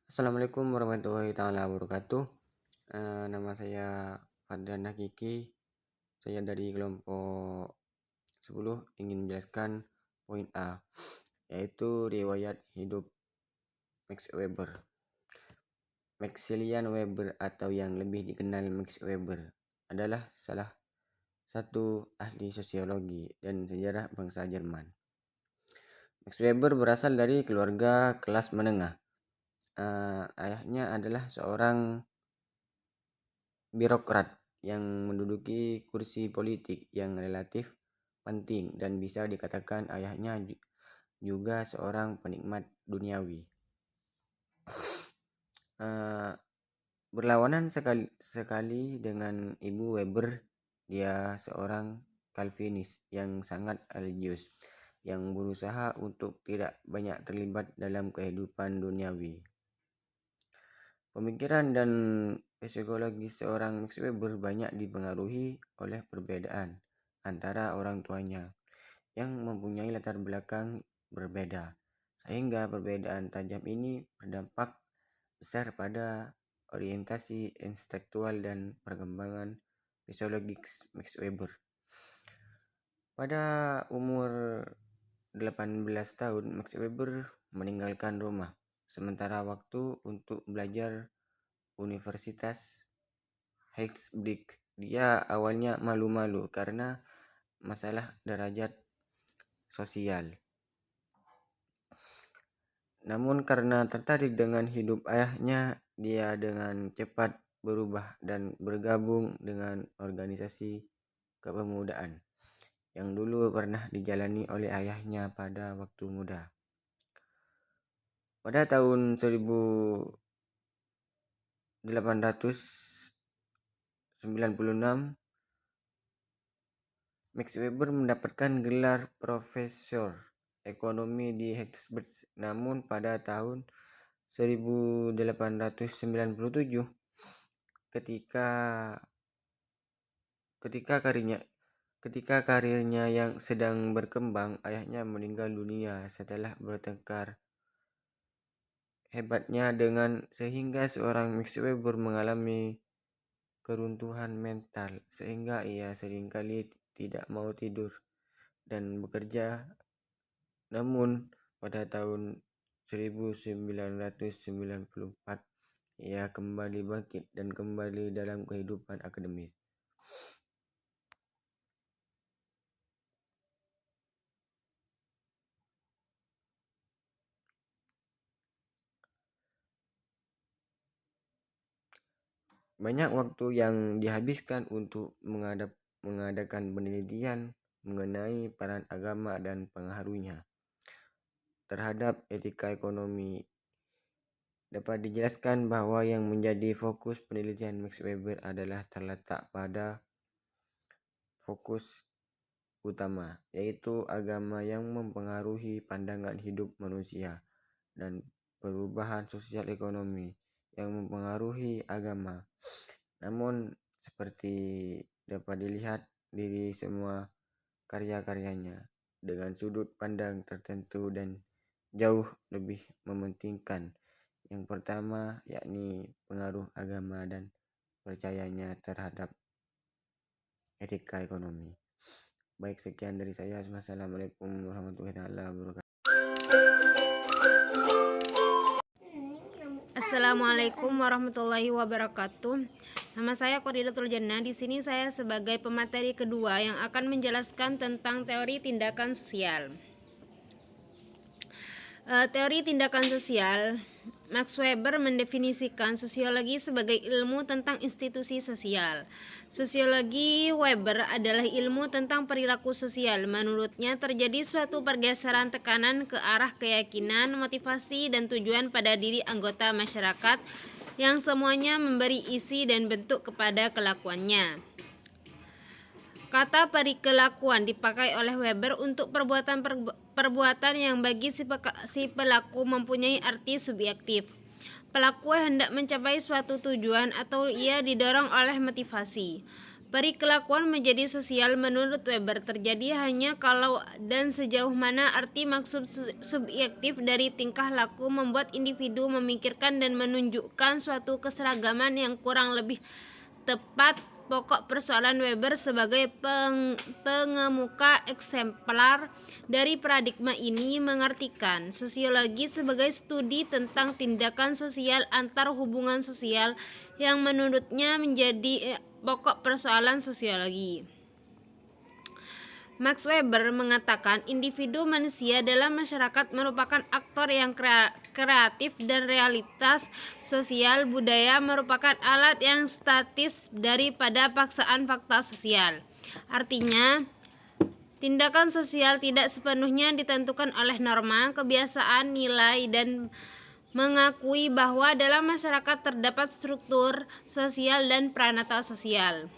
Assalamualaikum warahmatullahi taala wabarakatuh. Nama saya Fadlan Hakiki. Saya dari kelompok 10 ingin menjelaskan poin A, yaitu riwayat hidup Max Weber. Maximilian Weber atau yang lebih dikenal Max Weber adalah salah satu ahli sosiologi dan sejarah bangsa Jerman. Max Weber berasal dari keluarga kelas menengah. Ayahnya adalah seorang birokrat yang menduduki kursi politik yang relatif penting dan bisa dikatakan ayahnya juga seorang penikmat duniawi. Berlawanan sekali dengan ibu Weber, dia seorang Calvinis yang sangat religius yang berusaha untuk tidak banyak terlibat dalam kehidupan duniawi. Pemikiran dan psikologi seorang Max Weber banyak dipengaruhi oleh perbedaan antara orang tuanya yang mempunyai latar belakang berbeda, sehingga perbedaan tajam ini berdampak besar pada orientasi intelektual dan perkembangan psikologis Max Weber. Pada umur 18 tahun, Max Weber meninggalkan rumah sementara waktu untuk belajar Universitas Heidelberg. Dia awalnya malu-malu karena masalah derajat sosial. Namun karena tertarik dengan hidup ayahnya, dia dengan cepat berubah dan bergabung dengan organisasi kepemudaan yang dulu pernah dijalani oleh ayahnya pada waktu muda. Pada tahun 1896, Max Weber mendapatkan gelar profesor ekonomi di Heidelberg. Namun pada tahun 1897 ketika karirnya yang sedang berkembang, ayahnya meninggal dunia setelah bertengkar hebatnya sehingga seorang Max Weber mengalami keruntuhan mental sehingga ia seringkali tidak mau tidur dan bekerja. Namun pada tahun 1994 ia kembali bangkit dan kembali dalam kehidupan akademis. Banyak waktu yang dihabiskan untuk mengadakan penelitian mengenai peran agama dan pengaruhnya terhadap etika ekonomi. Dapat dijelaskan bahwa yang menjadi fokus penelitian Max Weber adalah terletak pada fokus utama, yaitu agama yang mempengaruhi pandangan hidup manusia dan perubahan sosial ekonomi yang mempengaruhi agama. Namun seperti dapat dilihat dari semua karya-karyanya dengan sudut pandang tertentu dan jauh lebih mementingkan yang pertama, yakni pengaruh agama dan percayanya terhadap etika ekonomi. Baik, sekian dari saya. Wassalamualaikum warahmatullahi wabarakatuh. Assalamualaikum warahmatullahi wabarakatuh. Nama saya Qoridatul Jannah. Di sini saya sebagai pemateri kedua yang akan menjelaskan tentang teori tindakan sosial. Teori tindakan sosial, Max Weber mendefinisikan sosiologi sebagai ilmu tentang institusi sosial. Sosiologi Weber adalah ilmu tentang perilaku sosial. Menurutnya terjadi suatu pergeseran tekanan ke arah keyakinan, motivasi, dan tujuan pada diri anggota masyarakat yang semuanya memberi isi dan bentuk kepada kelakuannya. Kata perikelakuan dipakai oleh Weber untuk perbuatan yang bagi si pelaku mempunyai arti subjektif. Pelaku hendak mencapai suatu tujuan atau ia didorong oleh motivasi. Perikelakuan menjadi sosial menurut Weber terjadi hanya kalau dan sejauh mana arti maksud subjektif dari tingkah laku membuat individu memikirkan dan menunjukkan suatu keseragaman yang kurang lebih tepat. Pokok persoalan Weber sebagai pengemuka eksemplar dari paradigma ini mengartikan sosiologi sebagai studi tentang tindakan sosial antar hubungan sosial yang menurutnya menjadi pokok persoalan sosiologi. Max Weber mengatakan individu manusia dalam masyarakat merupakan aktor yang kreatif dan realitas sosial budaya merupakan alat yang statis daripada paksaan fakta sosial. Artinya, tindakan sosial tidak sepenuhnya ditentukan oleh norma, kebiasaan, nilai, dan mengakui bahwa dalam masyarakat terdapat struktur sosial dan pranata sosial.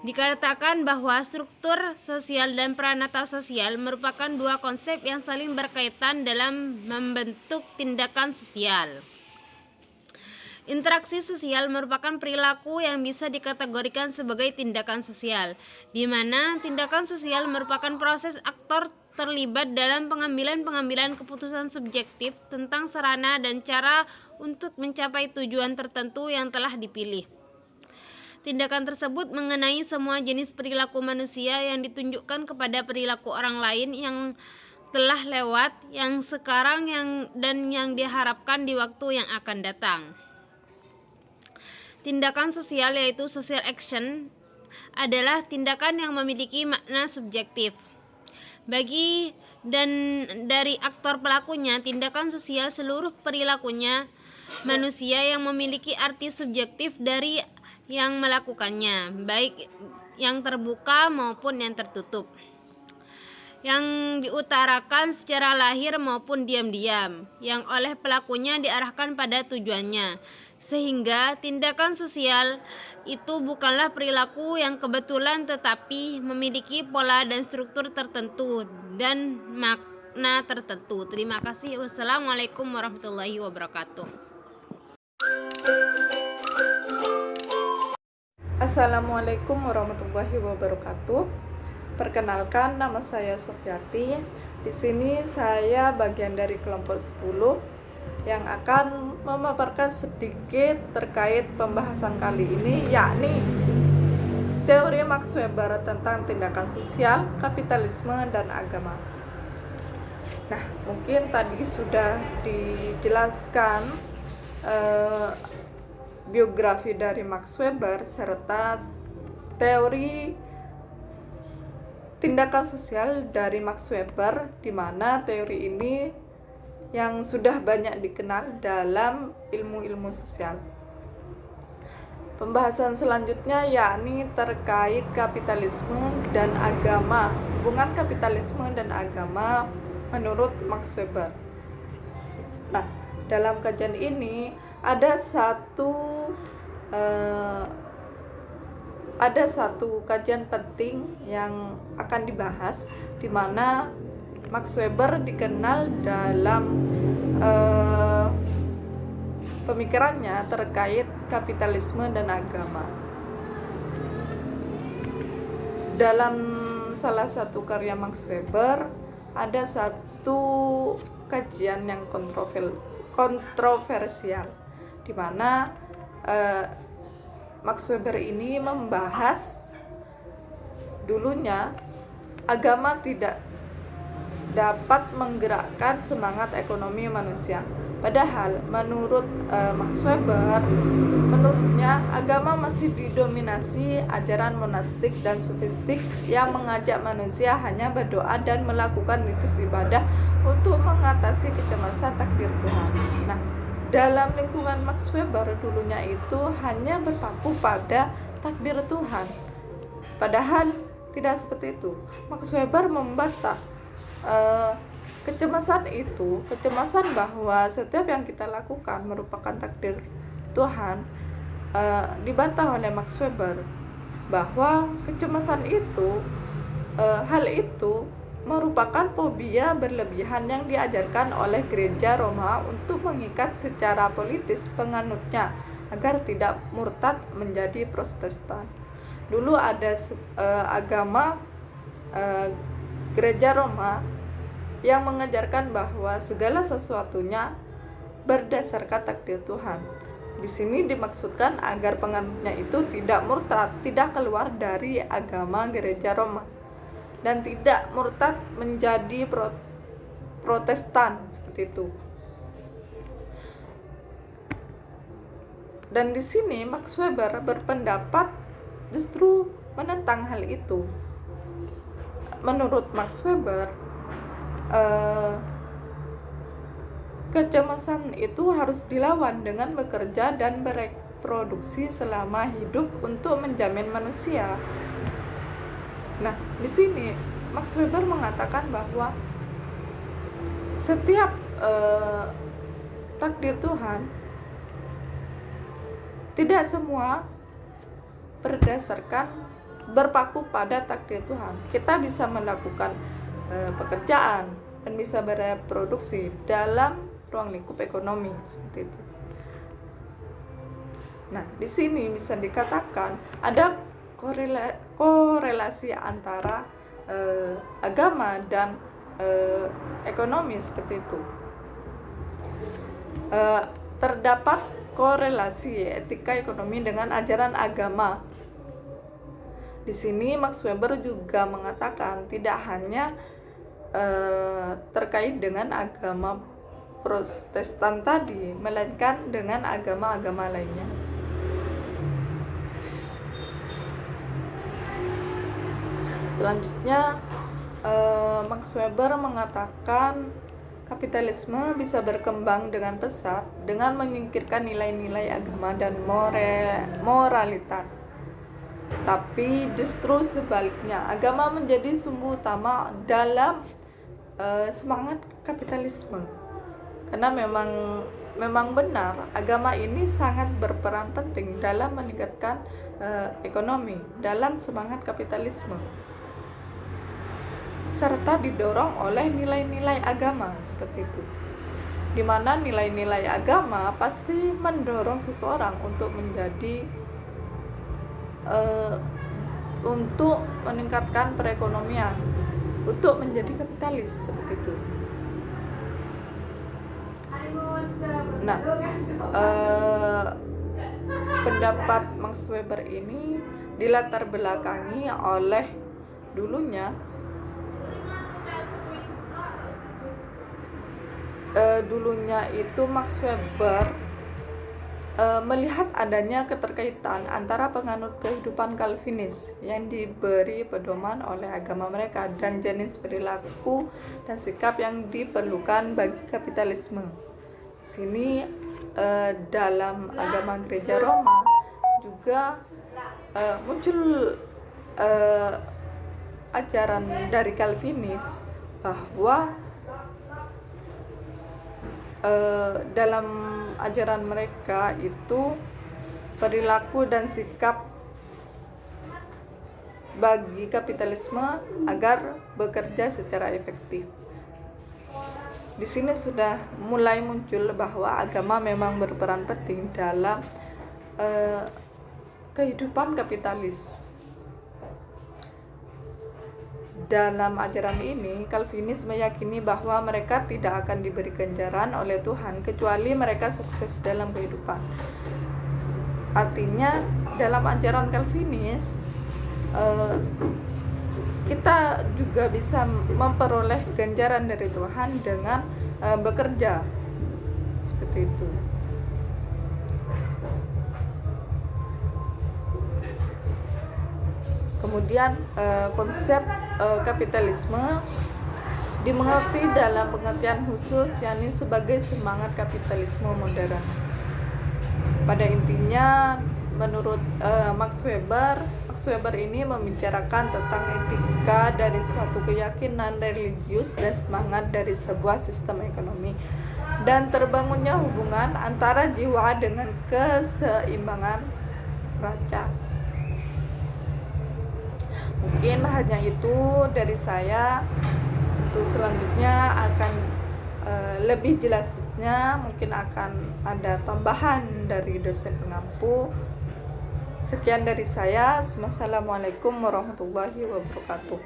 Dikatakan bahwa struktur sosial dan pranata sosial merupakan dua konsep yang saling berkaitan dalam membentuk tindakan sosial. Interaksi sosial merupakan perilaku yang bisa dikategorikan sebagai tindakan sosial, di mana tindakan sosial merupakan proses aktor terlibat dalam pengambilan keputusan subjektif tentang sarana dan cara untuk mencapai tujuan tertentu yang telah dipilih. Tindakan tersebut mengenai semua jenis perilaku manusia yang ditunjukkan kepada perilaku orang lain yang telah lewat, yang sekarang, dan yang diharapkan di waktu yang akan datang. Tindakan sosial yaitu social action adalah tindakan yang memiliki makna subjektif. Bagi dan dari aktor pelakunya, tindakan sosial seluruh perilakunya manusia yang memiliki arti subjektif dari yang melakukannya, baik yang terbuka maupun yang tertutup, yang diutarakan secara lahir maupun diam-diam, yang oleh pelakunya diarahkan pada tujuannya, sehingga tindakan sosial itu bukanlah perilaku yang kebetulan tetapi memiliki pola dan struktur tertentu dan makna tertentu. Terima kasih. Wassalamualaikum warahmatullahi wabarakatuh. Assalamualaikum warahmatullahi wabarakatuh. Perkenalkan, nama saya Sofiati. Di sini saya bagian dari kelompok 10 yang akan memaparkan sedikit terkait pembahasan kali ini, yakni teori Max Weber tentang tindakan sosial, kapitalisme, dan agama. Nah, mungkin tadi sudah dijelaskan biografi dari Max Weber serta teori tindakan sosial dari Max Weber, di mana teori ini yang sudah banyak dikenal dalam ilmu-ilmu sosial. Pembahasan selanjutnya yakni terkait kapitalisme dan agama, hubungan kapitalisme dan agama menurut Max Weber. Nah, dalam kajian ini ada satu kajian penting yang akan dibahas, di mana Max Weber dikenal dalam pemikirannya terkait kapitalisme dan agama. Dalam salah satu karya Max Weber ada satu kajian yang kontroversial, di mana Max Weber ini membahas dulunya agama tidak dapat menggerakkan semangat ekonomi manusia. Padahal menurut Max Weber, menurutnya agama masih didominasi ajaran monastik dan sufistik yang mengajak manusia hanya berdoa dan melakukan ritus ibadah untuk mengatasi kecemasan takdir Tuhan. Nah, dalam lingkungan Max Weber dulunya itu hanya berpaku pada takdir Tuhan. Padahal tidak seperti itu. Max Weber membantah kecemasan bahwa setiap yang kita lakukan merupakan takdir Tuhan. Dibantah oleh Max Weber bahwa kecemasan itu, hal itu merupakan fobia berlebihan yang diajarkan oleh gereja Roma untuk mengikat secara politis penganutnya agar tidak murtad menjadi Protestan. dulu ada agama Gereja Roma yang mengajarkan bahwa segala sesuatunya berdasarkan takdir Tuhan. Di sini dimaksudkan agar penganutnya itu tidak murtad, tidak keluar dari agama Gereja Roma, dan tidak murtad menjadi Protestan seperti itu. Dan di sini Max Weber berpendapat justru menentang hal itu. Menurut Max Weber, kecemasan itu harus dilawan dengan bekerja dan bereproduksi selama hidup untuk menjamin manusia. Nah, di sini Max Weber mengatakan bahwa setiap takdir Tuhan tidak semua berpaku pada takdir Tuhan. Kita bisa melakukan pekerjaan dan bisa bereproduksi dalam ruang lingkup ekonomi seperti itu. Nah, di sini bisa dikatakan ada korelasi antara agama dan ekonomi seperti itu. Terdapat korelasi etika ekonomi dengan ajaran agama. Di sini Max Weber juga mengatakan tidak hanya terkait dengan agama Protestan tadi, melainkan dengan agama-agama lainnya. Selanjutnya, Max Weber mengatakan kapitalisme bisa berkembang dengan pesat dengan menyingkirkan nilai-nilai agama dan moralitas. Tapi justru sebaliknya, agama menjadi sumber utama dalam semangat kapitalisme. Karena memang benar agama ini sangat berperan penting dalam meningkatkan ekonomi dalam semangat kapitalisme, serta didorong oleh nilai-nilai agama seperti itu, di mana nilai-nilai agama pasti mendorong seseorang untuk untuk meningkatkan perekonomian, untuk menjadi kapitalis seperti itu. Nah, pendapat Max Weber ini dilatar belakangi oleh dulunya itu Max Weber melihat adanya keterkaitan antara penganut kehidupan Calvinis yang diberi pedoman oleh agama mereka dan jenis perilaku dan sikap yang diperlukan bagi kapitalisme. Di sini dalam agama Gereja Roma juga muncul ajaran dari Calvinis bahwa dalam ajaran mereka itu perilaku dan sikap bagi kapitalisme agar bekerja secara efektif. Di sini sudah mulai muncul bahwa agama memang berperan penting dalam kehidupan kapitalis. Dalam ajaran ini, Calvinis meyakini bahwa mereka tidak akan diberi ganjaran oleh Tuhan kecuali mereka sukses dalam kehidupan. Artinya, dalam ajaran Calvinis, kita juga bisa memperoleh ganjaran dari Tuhan dengan bekerja seperti itu. Kemudian konsep kapitalisme dimengerti dalam pengertian khusus, yakni sebagai semangat kapitalisme modern. Pada intinya, menurut Max Weber ini membicarakan tentang etika dari suatu keyakinan religius dan semangat dari sebuah sistem ekonomi, dan terbangunnya hubungan antara jiwa dengan keseimbangan raca. Mungkin hanya itu dari saya. Untuk selanjutnya akan lebih jelasnya mungkin akan ada tambahan dari dosen pengampu. Sekian dari saya. Wassalamualaikum warahmatullahi wabarakatuh.